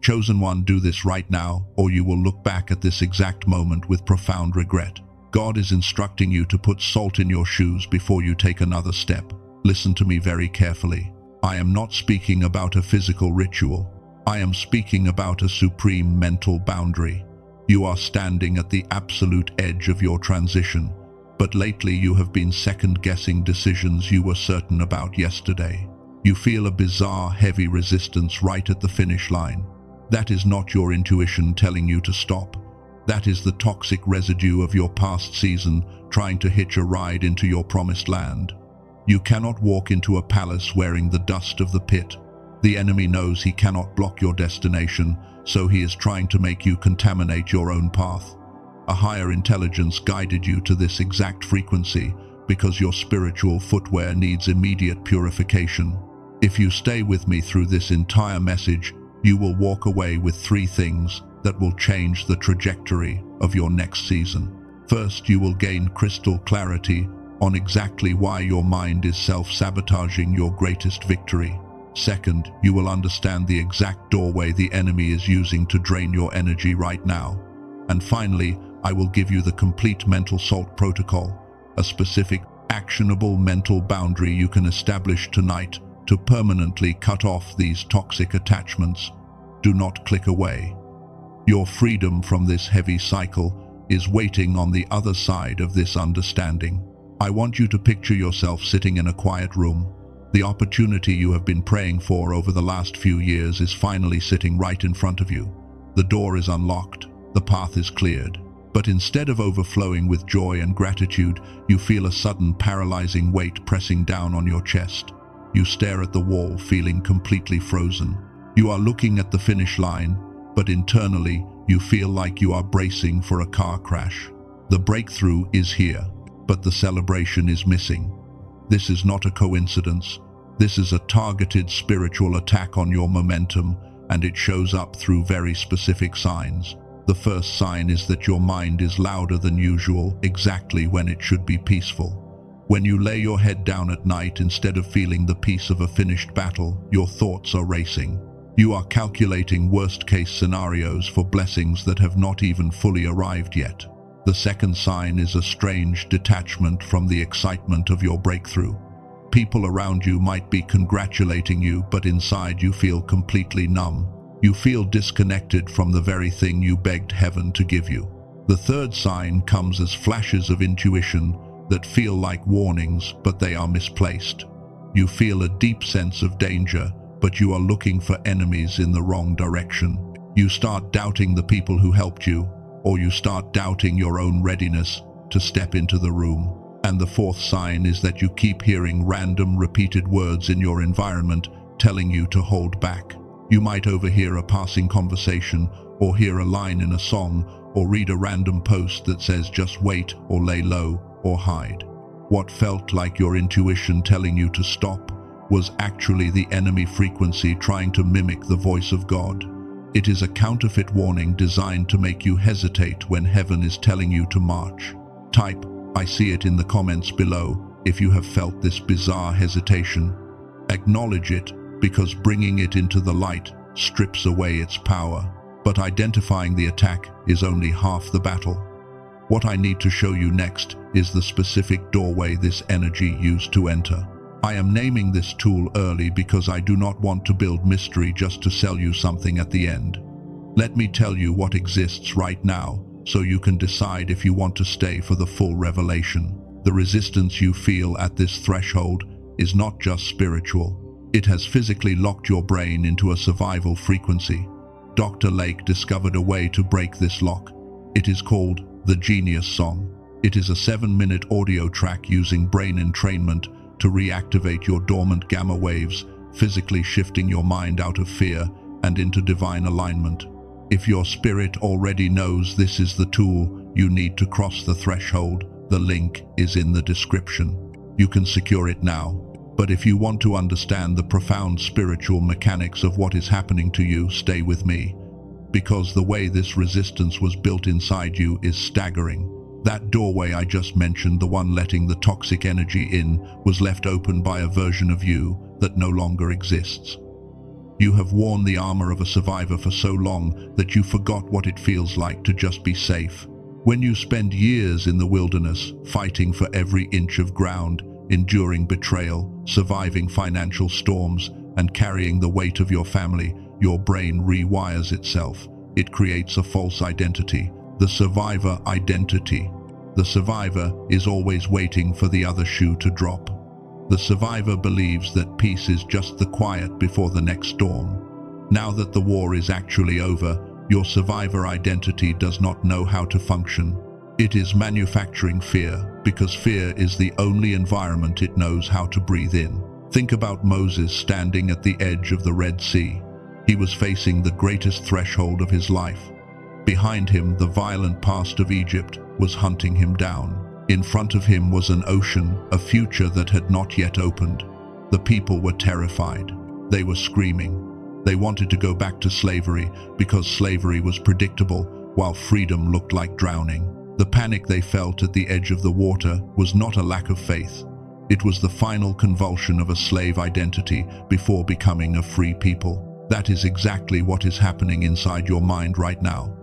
Chosen one, do this right now, or you will look back at this exact moment with profound regret. God is instructing you to put salt in your shoes before you take another step. Listen to me very carefully. I am not speaking about a physical ritual. I am speaking about a supreme mental boundary. You are standing at the absolute edge of your transition, but lately you have been second-guessing decisions you were certain about yesterday. You feel a bizarre, heavy resistance right at the finish line. That is not your intuition telling you to stop. That is the toxic residue of your past season trying to hitch a ride into your promised land. You cannot walk into a palace wearing the dust of the pit. The enemy knows he cannot block your destination, so he is trying to make you contaminate your own path. A higher intelligence guided you to this exact frequency because your spiritual footwear needs immediate purification. If you stay with me through this entire message, you will walk away with 3 things that will change the trajectory of your next season. First, you will gain crystal clarity on exactly why your mind is self-sabotaging your greatest victory. Second, you will understand the exact doorway the enemy is using to drain your energy right now. And finally, I will give you the complete mental salt protocol, a specific, actionable mental boundary you can establish tonight to permanently cut off these toxic attachments. Do not click away. Your freedom from this heavy cycle is waiting on the other side of this understanding. I want you to picture yourself sitting in a quiet room. The opportunity you have been praying for over the last few years is finally sitting right in front of you. The door is unlocked, the path is cleared. But instead of overflowing with joy and gratitude, you feel a sudden paralyzing weight pressing down on your chest. You stare at the wall, feeling completely frozen. You are looking at the finish line, but internally, you feel like you are bracing for a car crash. The breakthrough is here, but the celebration is missing. This is not a coincidence. This is a targeted spiritual attack on your momentum, and it shows up through very specific signs. The first sign is that your mind is louder than usual, exactly when it should be peaceful. When you lay your head down at night, instead of feeling the peace of a finished battle, your thoughts are racing. You are calculating worst-case scenarios for blessings that have not even fully arrived yet. The second sign is a strange detachment from the excitement of your breakthrough. People around you might be congratulating you, but inside you feel completely numb. You feel disconnected from the very thing you begged heaven to give you. The third sign comes as flashes of intuition that feel like warnings, but they are misplaced. You feel a deep sense of danger, but you are looking for enemies in the wrong direction. You start doubting the people who helped you, or you start doubting your own readiness to step into the room. And the fourth sign is that you keep hearing random repeated words in your environment telling you to hold back. You might overhear a passing conversation, or hear a line in a song, or read a random post that says just wait, or lay low, or hide. What felt like your intuition telling you to stop was actually the enemy frequency trying to mimic the voice of God. It is a counterfeit warning designed to make you hesitate when heaven is telling you to march. Type, "I see it" in the comments below if you have felt this bizarre hesitation. Acknowledge it, because bringing it into the light strips away its power. But identifying the attack is only half the battle. What I need to show you next is the specific doorway this energy used to enter. I am naming this tool early because I do not want to build mystery just to sell you something at the end. Let me tell you what exists right now, so you can decide if you want to stay for the full revelation. The resistance you feel at this threshold is not just spiritual. It has physically locked your brain into a survival frequency. Dr. Lake discovered a way to break this lock. It is called the Genius Song. It is a 7-minute audio track using brain entrainment to reactivate your dormant gamma waves, physically shifting your mind out of fear and into divine alignment. If your spirit already knows this is the tool you need to cross the threshold, the link is in the description. You can secure it now. But if you want to understand the profound spiritual mechanics of what is happening to you, stay with me. Because the way this resistance was built inside you is staggering. That doorway I just mentioned, the one letting the toxic energy in, was left open by a version of you that no longer exists. You have worn the armor of a survivor for so long that you forgot what it feels like to just be safe. When you spend years in the wilderness, fighting for every inch of ground, enduring betrayal, surviving financial storms, and carrying the weight of your family, your brain rewires itself. It creates a false identity, the survivor identity. The survivor is always waiting for the other shoe to drop. The survivor believes that peace is just the quiet before the next storm. Now that the war is actually over, your survivor identity does not know how to function. It is manufacturing fear, because fear is the only environment it knows how to breathe in. Think about Moses standing at the edge of the Red Sea. He was facing the greatest threshold of his life. Behind him, the violent past of Egypt was hunting him down. In front of him was an ocean, a future that had not yet opened. The people were terrified. They were screaming. They wanted to go back to slavery because slavery was predictable, while freedom looked like drowning. The panic they felt at the edge of the water was not a lack of faith. It was the final convulsion of a slave identity before becoming a free people. That is exactly what is happening inside your mind right now.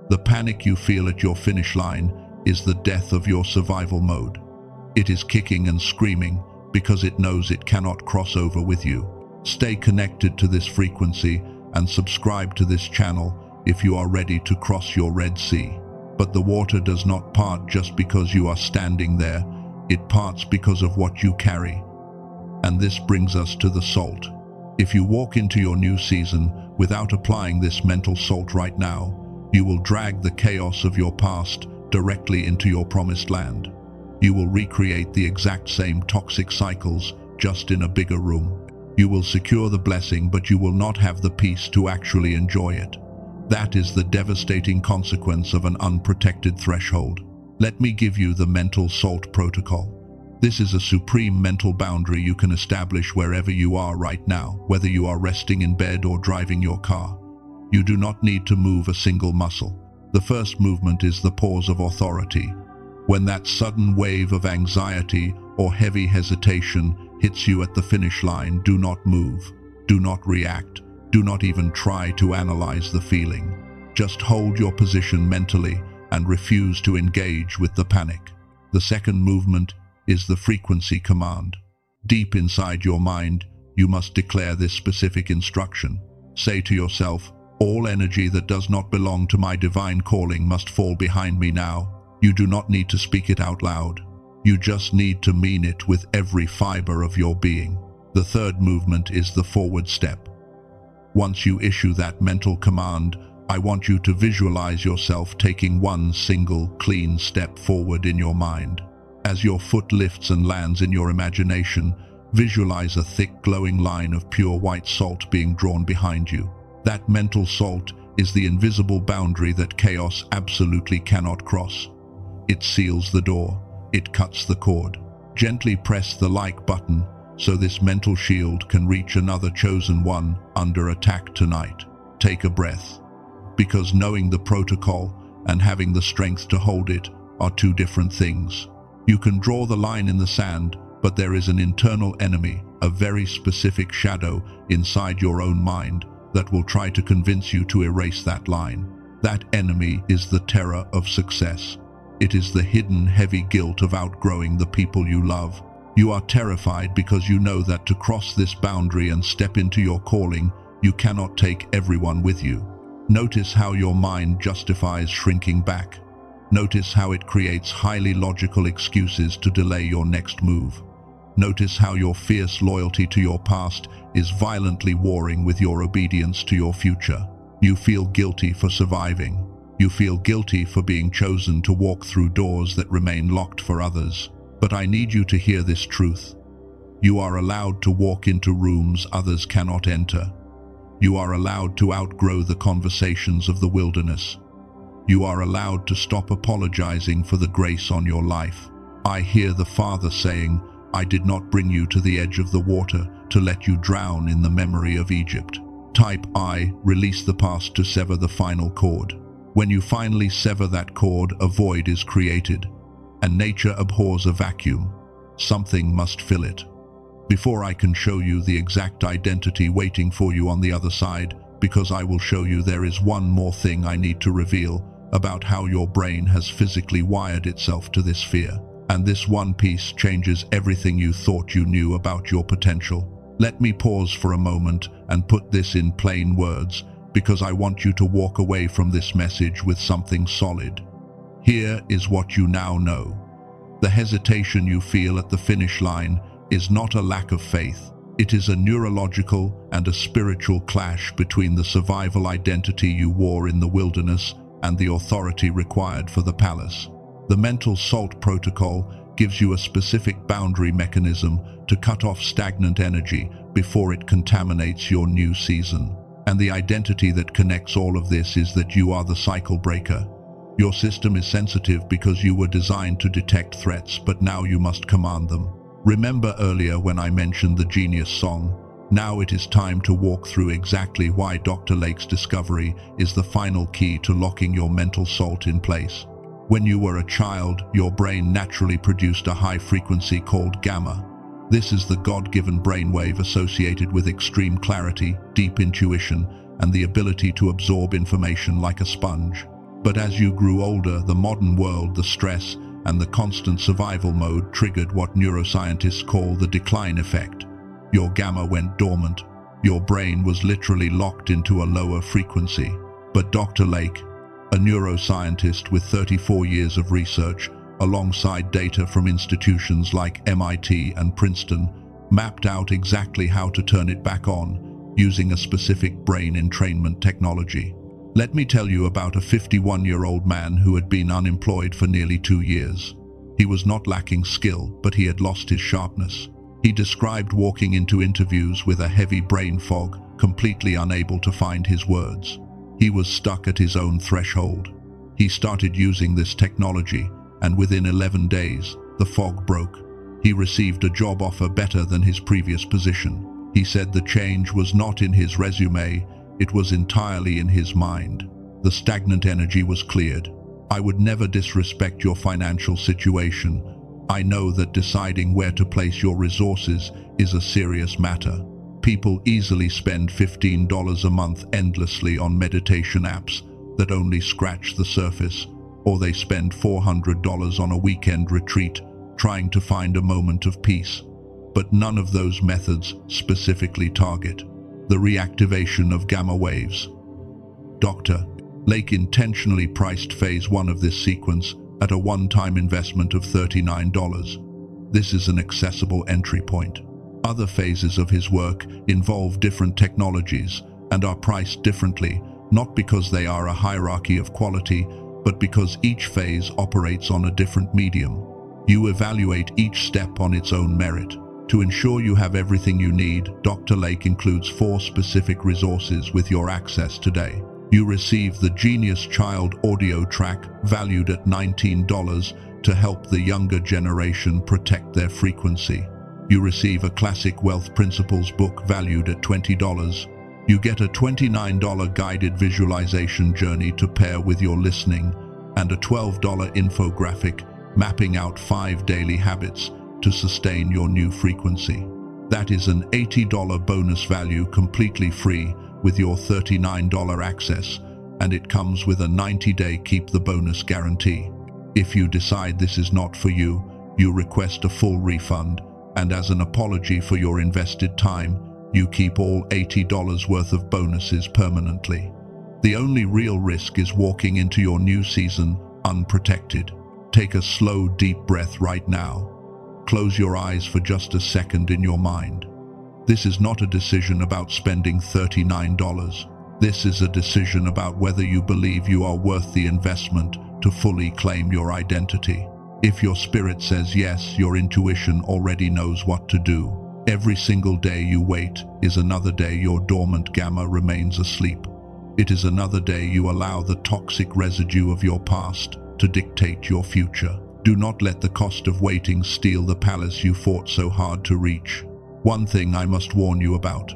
The panic you feel at your finish line is the death of your survival mode. It is kicking and screaming because it knows it cannot cross over with you. Stay connected to this frequency and subscribe to this channel if you are ready to cross your Red Sea. But the water does not part just because you are standing there. It parts because of what you carry. And this brings us to the salt. If you walk into your new season without applying this mental salt right now, you will drag the chaos of your past directly into your promised land. You will recreate the exact same toxic cycles, just in a bigger room. You will secure the blessing, but you will not have the peace to actually enjoy it. That is the devastating consequence of an unprotected threshold. Let me give you the mental salt protocol. This is a supreme mental boundary you can establish wherever you are right now, whether you are resting in bed or driving your car. You do not need to move a single muscle. The first movement is the pause of authority. When that sudden wave of anxiety or heavy hesitation hits you at the finish line, do not move, do not react, do not even try to analyze the feeling. Just hold your position mentally and refuse to engage with the panic. The second movement is the frequency command. Deep inside your mind, you must declare this specific instruction. Say to yourself, "All energy that does not belong to my divine calling must fall behind me now." You do not need to speak it out loud. You just need to mean it with every fiber of your being. The third movement is the forward step. Once you issue that mental command, I want you to visualize yourself taking one single, clean step forward in your mind. As your foot lifts and lands in your imagination, visualize a thick, glowing line of pure white salt being drawn behind you. That mental salt is the invisible boundary that chaos absolutely cannot cross. It seals the door. It cuts the cord. Gently press the like button so this mental shield can reach another chosen one under attack tonight. Take a breath. Because knowing the protocol and having the strength to hold it are two different things. You can draw the line in the sand, but there is an internal enemy, a very specific shadow inside your own mind that will try to convince you to erase that line. That enemy is the terror of success. It is the hidden, heavy guilt of outgrowing the people you love. You are terrified because you know that to cross this boundary and step into your calling, you cannot take everyone with you. Notice how your mind justifies shrinking back. Notice how it creates highly logical excuses to delay your next move. Notice how your fierce loyalty to your past is violently warring with your obedience to your future. You feel guilty for surviving. You feel guilty for being chosen to walk through doors that remain locked for others. But I need you to hear this truth. You are allowed to walk into rooms others cannot enter. You are allowed to outgrow the conversations of the wilderness. You are allowed to stop apologizing for the grace on your life. I hear the Father saying, "I did not bring you to the edge of the water to let you drown in the memory of Egypt." Type I, release the past to sever the final cord. When you finally sever that cord, a void is created, and nature abhors a vacuum. Something must fill it. before I can show you the exact identity waiting for you on the other side, because I will show you there is one more thing I need to reveal about how your brain has physically wired itself to this fear. And this one piece changes everything you thought you knew about your potential. Let me pause for a moment and put this in plain words, because I want you to walk away from this message with something solid. Here is what you now know. The hesitation you feel at the finish line is not a lack of faith. It is a neurological and a spiritual clash between the survival identity you wore in the wilderness and the authority required for the palace. The mental salt protocol gives you a specific boundary mechanism to cut off stagnant energy before it contaminates your new season. And the identity that connects all of this is that you are the cycle breaker. Your system is sensitive because you were designed to detect threats, but now you must command them. Remember earlier when I mentioned the genius song? Now it is time to walk through exactly why Dr. Lake's discovery is the final key to locking your mental salt in place. When you were a child, your brain naturally produced a high frequency called gamma. This is the God-given brainwave associated with extreme clarity, deep intuition, and the ability to absorb information like a sponge. But as you grew older, the modern world, the stress, and the constant survival mode triggered what neuroscientists call the decline effect. Your gamma went dormant. Your brain was literally locked into a lower frequency. But Dr. Lake, a neuroscientist with 34 years of research, alongside data from institutions like MIT and Princeton, mapped out exactly how to turn it back on, using a specific brain entrainment technology. Let me tell you about a 51-year-old man who had been unemployed for nearly 2 years. He was not lacking skill, but he had lost his sharpness. He described walking into interviews with a heavy brain fog, completely unable to find his words. He was stuck at his own threshold. He started using this technology, and within 11 days, the fog broke. He received a job offer better than his previous position. He said the change was not in his resume, it was entirely in his mind. The stagnant energy was cleared. I would never disrespect your financial situation. I know that deciding where to place your resources is a serious matter. People easily spend $15 a month endlessly on meditation apps that only scratch the surface, or they spend $400 on a weekend retreat trying to find a moment of peace. But none of those methods specifically target the reactivation of gamma waves. Dr. Lake intentionally priced phase 1 of this sequence at a one-time investment of $39. This is an accessible entry point. Other phases of his work involve different technologies and are priced differently, not because they are a hierarchy of quality, but because each phase operates on a different medium. You evaluate each step on its own merit. To ensure you have everything you need, Dr. Lake includes 4 specific resources with your access today. You receive the Genius Child audio track valued at $19 to help the younger generation protect their frequency. You receive a Classic Wealth Principles book valued at $20. You get a $29 guided visualization journey to pair with your listening, and a $12 infographic mapping out 5 daily habits to sustain your new frequency. That is an $80 bonus value completely free with your $39 access, and it comes with a 90-day keep the bonus guarantee. If you decide this is not for you, you request a full refund, and as an apology for your invested time, you keep all $80 worth of bonuses permanently. The only real risk is walking into your new season unprotected. Take a slow, deep breath right now. Close your eyes for just a second in your mind. This is not a decision about spending $39. This is a decision about whether you believe you are worth the investment to fully claim your identity. If your spirit says yes, your intuition already knows what to do. Every single day you wait is another day your dormant gamma remains asleep. It is another day you allow the toxic residue of your past to dictate your future. Do not let the cost of waiting steal the palace you fought so hard to reach. One thing I must warn you about.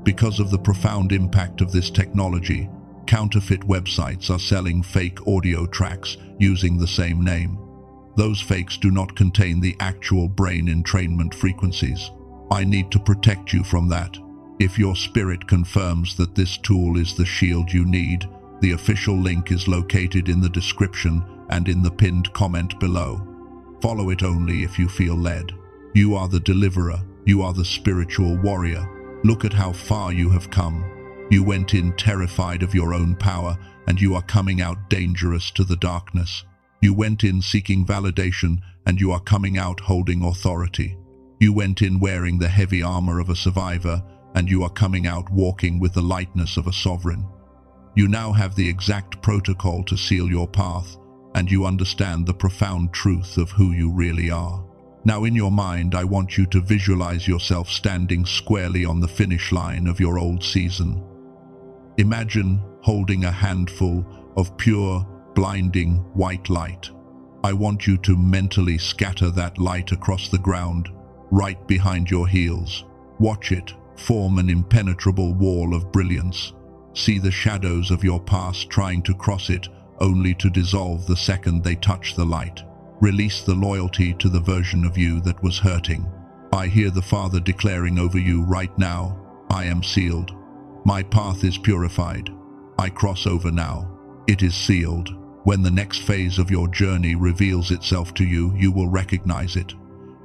Because of the profound impact of this technology, counterfeit websites are selling fake audio tracks using the same name. Those fakes do not contain the actual brain entrainment frequencies. I need to protect you from that. If your spirit confirms that this tool is the shield you need, the official link is located in the description and in the pinned comment below. Follow it only if you feel led. You are the deliverer. You are the spiritual warrior. Look at how far you have come. You went in terrified of your own power, and you are coming out dangerous to the darkness. You went in seeking validation, and you are coming out holding authority. You went in wearing the heavy armor of a survivor, and you are coming out walking with the lightness of a sovereign. You now have the exact protocol to seal your path, and you understand the profound truth of who you really are. Now in your mind, I want you to visualize yourself standing squarely on the finish line of your old season. Imagine holding a handful of pure, blinding white light. I want you to mentally scatter that light across the ground, right behind your heels. Watch it form an impenetrable wall of brilliance. See the shadows of your past trying to cross it, only to dissolve the second they touch the light. Release the loyalty to the version of you that was hurting. I hear the Father declaring over you right now, I am sealed. My path is purified. I cross over now. It is sealed. When the next phase of your journey reveals itself to you, you will recognize it.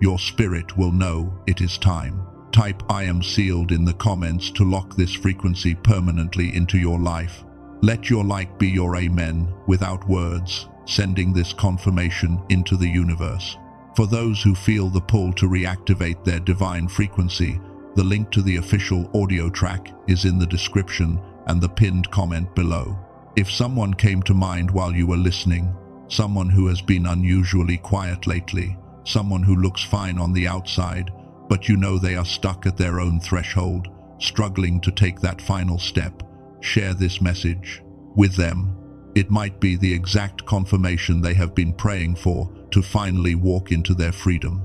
Your spirit will know it is time. Type I am sealed in the comments to lock this frequency permanently into your life. Let your light be your amen without words, sending this confirmation into the universe. For those who feel the pull to reactivate their divine frequency, the link to the official audio track is in the description and the pinned comment below. If someone came to mind while you were listening, someone who has been unusually quiet lately, someone who looks fine on the outside, but you know they are stuck at their own threshold, struggling to take that final step, share this message with them. It might be the exact confirmation they have been praying for to finally walk into their freedom.